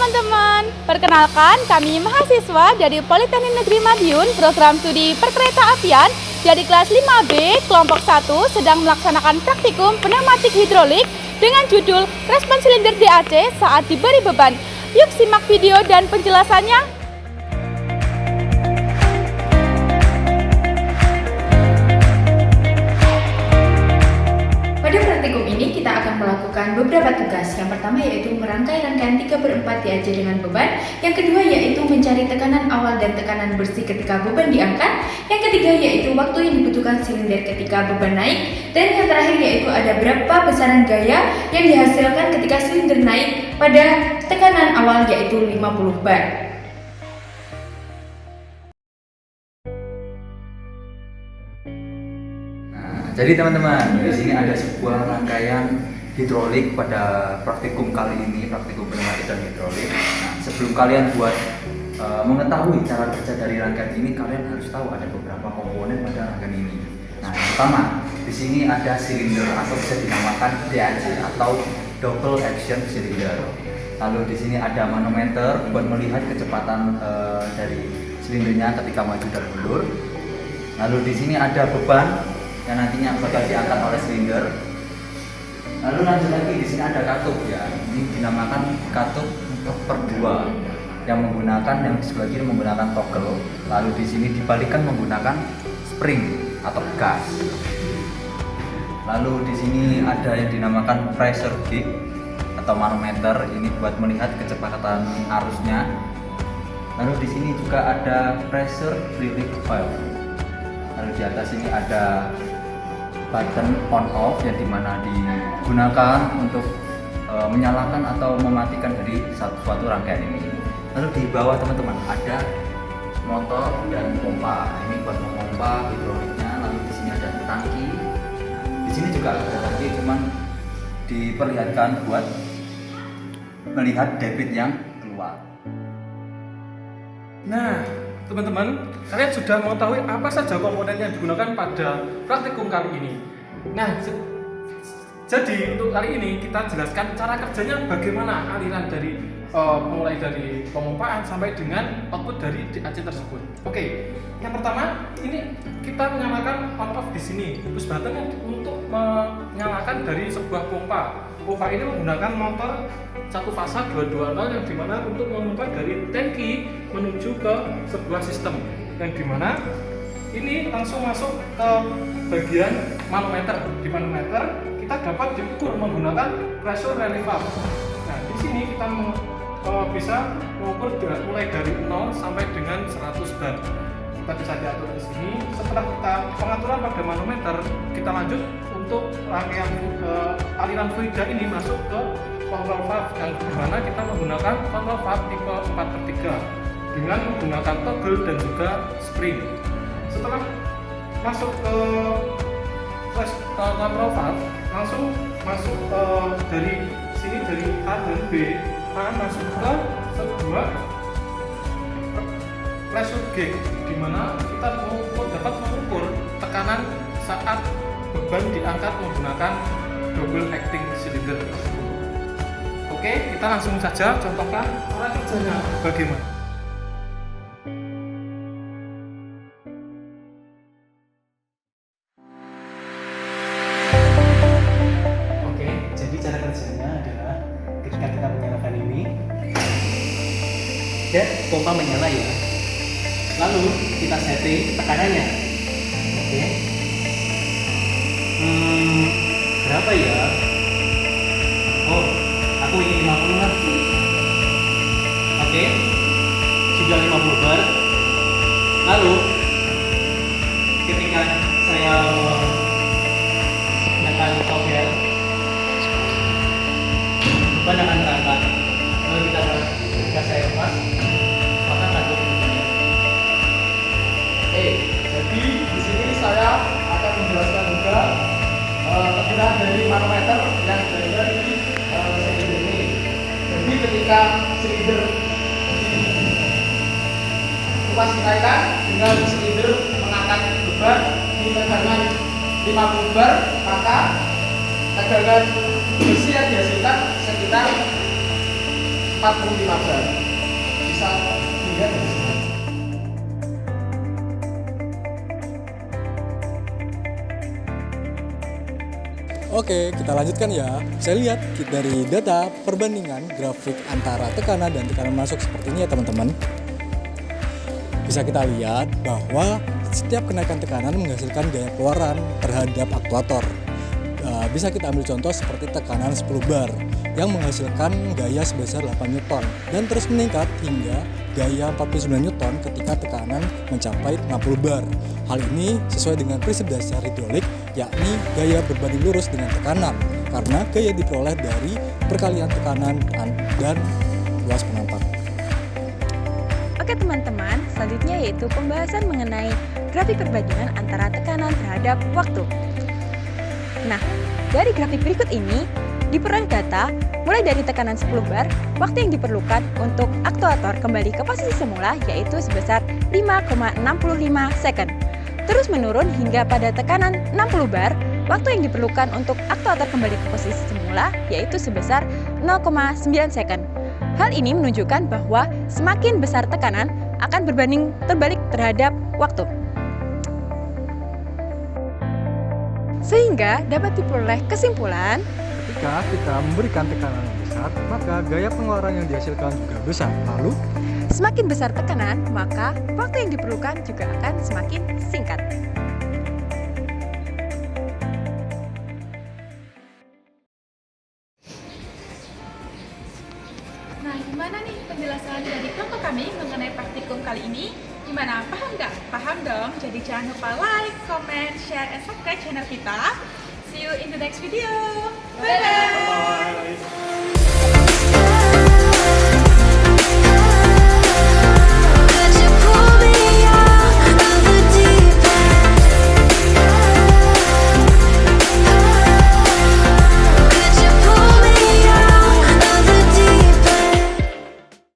teman-teman, perkenalkan kami mahasiswa dari Politeknik Negeri Madiun program studi perkereta apian dari kelas 5B kelompok 1 sedang melaksanakan praktikum pneumatik hidrolik dengan judul Respon Silinder DAC saat diberi beban. Yuk simak video dan penjelasannya. Pada praktikum ini kita akan melakukan beberapa tugas. Yang pertama yaitu merangkai rangkaian 3/4 DAC dengan beban. Yang kedua yaitu mencari tekanan awal dan tekanan bersih ketika beban diangkat. Yang ketiga yaitu waktu yang dibutuhkan silinder ketika beban naik. Dan yang terakhir yaitu ada berapa besaran gaya yang dihasilkan ketika silinder naik pada tekanan awal yaitu 50 bar. Jadi teman-teman, di sini ada sebuah rangkaian hidrolik pada praktikum kali ini, praktikum pneumatik dan hidrolik. Nah, sebelum kalian buat mengetahui cara kerja dari rangkaian ini, kalian harus tahu ada beberapa komponen pada rangkaian ini. Nah, yang pertama, di sini ada silinder atau bisa dinamakan DAC atau double action cylinder. Lalu di sini ada manometer buat melihat kecepatan dari silindernya ketika maju dan mundur. Lalu di sini ada beban yang nantinya bakal diangkat oleh silinder. Lalu lanjut lagi, di sini ada katup ya. Ini dinamakan katup per 2 yang sebelah kiri menggunakan toggle. Lalu di sini dibalikkan menggunakan spring atau gas. Lalu di sini ada yang dinamakan pressure gauge atau manometer, ini buat melihat kecepatan arusnya. Lalu di sini juga ada pressure relief valve. Lalu di atas ini ada button on off yang dimana digunakan untuk menyalakan atau mematikan dari suatu rangkaian ini. Lalu di bawah teman-teman ada motor dan pompa. Ini buat memompa hidroliknya. Lalu di sini ada tangki. Di sini juga ada tangki, cuman diperlihatkan buat melihat debit yang keluar. Nah, teman-teman, kalian sudah mengetahui apa saja komponen yang digunakan pada praktikum kali ini. Nah, jadi untuk kali ini kita jelaskan cara kerjanya bagaimana aliran dari mulai dari pemompaan sampai dengan output dari DAC tersebut. Oke, yang pertama ini kita menyalakan on off di sini. Push button untuk menyalakan dari sebuah pompa. Pompa ini menggunakan motor satu fasa 220 yang dimana untuk memompa dari tangki menuju ke sebuah sistem yang dimana ini langsung masuk ke bagian manometer. Di manometer kita dapat diukur menggunakan pressure relief valve. Nah, di sini kita bisa mengukur mulai dari 0 sampai dengan 100 bar. Kita bisa diatur di sini. Setelah kita pengaturan pada manometer, kita lanjut untuk rangkaian aliran fluida ini masuk ke control valve yang dimana kita menggunakan control valve tipe 4/3 dengan menggunakan toggle dan juga spring. Setelah masuk ke control valve, langsung masuk dari sini dari A dan B akan masuk ke sebuah pressure gauge di mana kita dapat mengukur tekanan saat beban diangkat menggunakan double acting cylinder. Oke, kita langsung saja contohkan cara kerjanya bagaimana. Oke, jadi cara kerjanya adalah ketika kita menyalakan ini dan pompa menyala ya. Lalu kita setting tekanannya. Oke. Berapa ya? Oh, aku ingin 50 lah. Oke, sudah 50 bar. Lalu ketika saya menekan toggle, beban akan terangkat. Lalu ketika saya lepas, maka akan turun. Jadi di sini saya akan menjelaskan juga penggunaan dari manometer yang berada di silinder ini. Jadi ketika silinder kupas dinaikkan dengan silinder mengangkat beban di tegangan 50 bar, maka tegangan bersih yang dihasilkan sekitar 45 bar. Bisa dilihat di sini. Oke, kita lanjutkan ya. Saya lihat dari data perbandingan grafik antara tekanan dan tekanan masuk seperti ini ya teman-teman. Bisa kita lihat bahwa setiap kenaikan tekanan menghasilkan gaya keluaran terhadap aktuator. Bisa kita ambil contoh seperti tekanan 10 bar yang menghasilkan gaya sebesar 8 Newton dan terus meningkat hingga gaya 49 Newton ketika tekanan mencapai 60 bar. Hal ini sesuai dengan prinsip dasar hidrolik, yakni gaya berbanding lurus dengan tekanan, karena gaya diperoleh dari perkalian tekanan dan luas penampak. Oke teman-teman, selanjutnya yaitu pembahasan mengenai grafik perbandingan antara tekanan terhadap waktu. Nah, dari grafik berikut ini diperoleh data mulai dari tekanan 10 bar, waktu yang diperlukan untuk aktuator kembali ke posisi semula yaitu sebesar 5,65 second. Terus menurun hingga pada tekanan 60 bar, waktu yang diperlukan untuk aktuator kembali ke posisi semula yaitu sebesar 0,9 second. Hal ini menunjukkan bahwa semakin besar tekanan akan berbanding terbalik terhadap waktu. Sehingga dapat diperoleh kesimpulan Ketika kita memberikan tekanan yang besar, maka gaya pengeluaran yang dihasilkan juga besar. Lalu, semakin besar tekanan, maka waktu yang diperlukan juga akan semakin singkat. Nah, gimana nih penjelasan dari kelompok kami mengenai praktikum kali ini? Gimana, paham nggak? Paham dong, jadi jangan lupa like, comment, share, and subscribe channel kita. See you in the next video. Bye-bye! Bye.